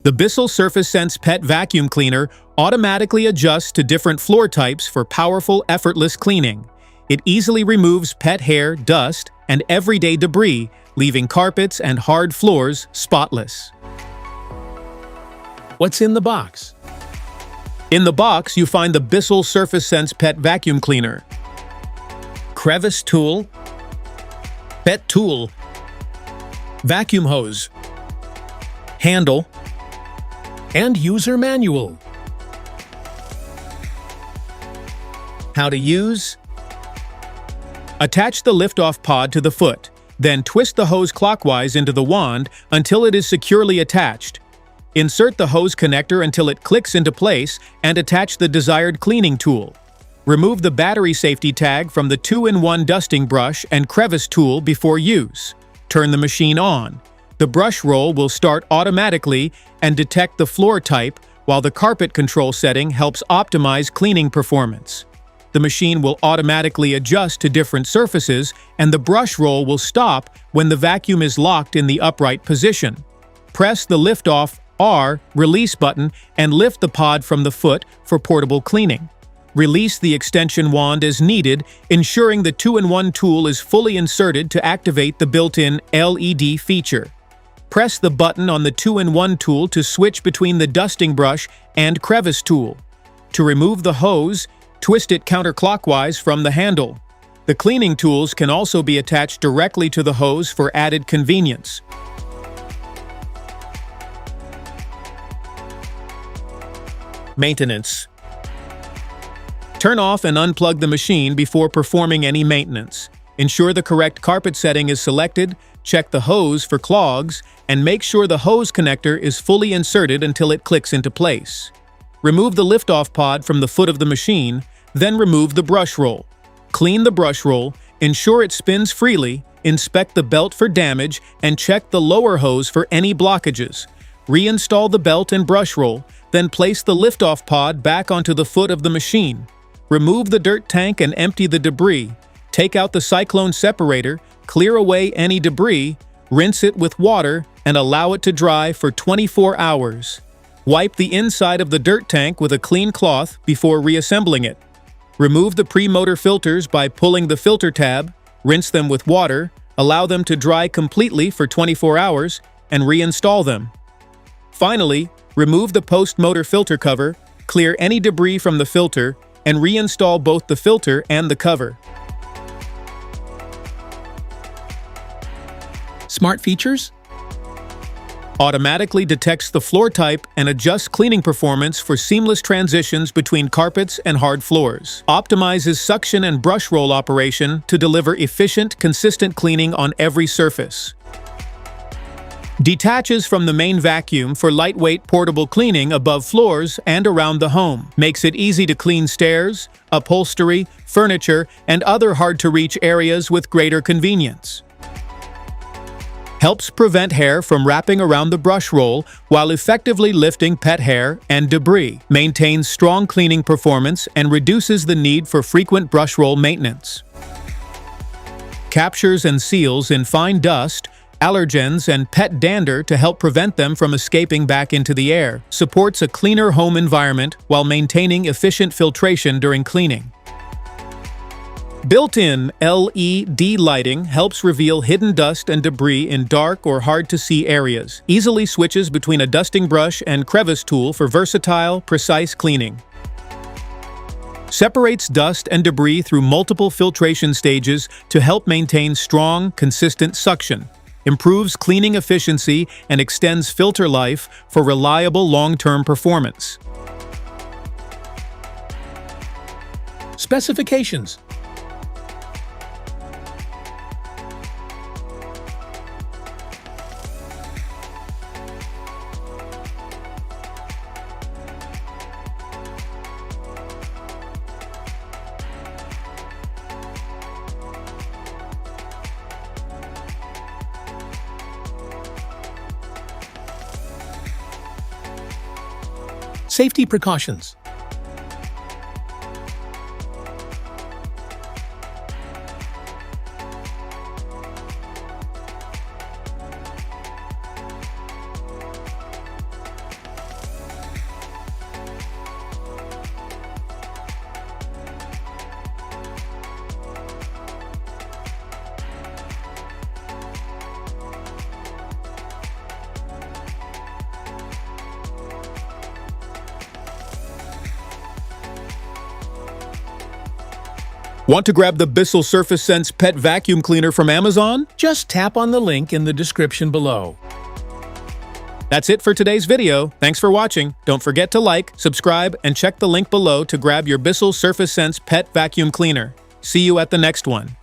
The Bissell SurfaceSense Pet Vacuum Cleaner automatically adjusts to different floor types for powerful, effortless cleaning. It easily removes pet hair, dust, and everyday debris, leaving carpets and hard floors spotless. What's in the box? In the box, you find the Bissell SurfaceSense Pet Vacuum Cleaner, crevice tool, pet tool, vacuum hose, handle, And user manual. How to use: attach the lift-off pod to the foot, then twist the hose clockwise into the wand until it is securely attached. Insert the hose connector until it clicks into place and attach the desired cleaning tool. Remove the battery safety tag from the 2-in-1 dusting brush and crevice tool before use. Turn the machine on. The brush roll will start automatically and detect the floor type, while the carpet control setting helps optimize cleaning performance. The machine will automatically adjust to different surfaces, and the brush roll will stop when the vacuum is locked in the upright position. Press the lift-off R release button and lift the pod from the foot for portable cleaning. Release the extension wand as needed, ensuring the 2-in-1 tool is fully inserted to activate the built-in LED feature. Press the button on the 2-in-1 tool to switch between the dusting brush and crevice tool. To remove the hose, twist it counterclockwise from the handle. The cleaning tools can also be attached directly to the hose for added convenience. Maintenance. Turn off and unplug the machine before performing any maintenance. Ensure the correct carpet setting is selected, check the hose for clogs, and make sure the hose connector is fully inserted until it clicks into place. Remove the lift-off pod from the foot of the machine, then remove the brush roll. Clean the brush roll, ensure it spins freely, inspect the belt for damage, and check the lower hose for any blockages. Reinstall the belt and brush roll, then place the lift-off pod back onto the foot of the machine. Remove the dirt tank and empty the debris. Take out the cyclone separator, clear away any debris, rinse it with water, and allow it to dry for 24 hours. Wipe the inside of the dirt tank with a clean cloth before reassembling it. Remove the pre-motor filters by pulling the filter tab, rinse them with water, allow them to dry completely for 24 hours, and reinstall them. Finally, remove the post-motor filter cover, clear any debris from the filter, and reinstall both the filter and the cover. Smart features? Automatically detects the floor type and adjusts cleaning performance for seamless transitions between carpets and hard floors. Optimizes suction and brush roll operation to deliver efficient, consistent cleaning on every surface. Detaches from the main vacuum for lightweight portable cleaning above floors and around the home. Makes it easy to clean stairs, upholstery, furniture, and other hard-to-reach areas with greater convenience. Helps prevent hair from wrapping around the brush roll while effectively lifting pet hair and debris. Maintains strong cleaning performance and reduces the need for frequent brush roll maintenance. Captures and seals in fine dust, allergens, and pet dander to help prevent them from escaping back into the air. Supports a cleaner home environment while maintaining efficient filtration during cleaning. Built-in LED lighting helps reveal hidden dust and debris in dark or hard-to-see areas. Easily switches between a dusting brush and crevice tool for versatile, precise cleaning. Separates dust and debris through multiple filtration stages to help maintain strong, consistent suction. Improves cleaning efficiency and extends filter life for reliable long-term performance. Specifications. Safety precautions. Want to grab the Bissell SurfaceSense Pet Vacuum Cleaner from Amazon? Just tap on the link in the description below. That's it for today's video. Thanks for watching. Don't forget to like, subscribe, and check the link below to grab your Bissell SurfaceSense Pet Vacuum Cleaner. See you at the next one.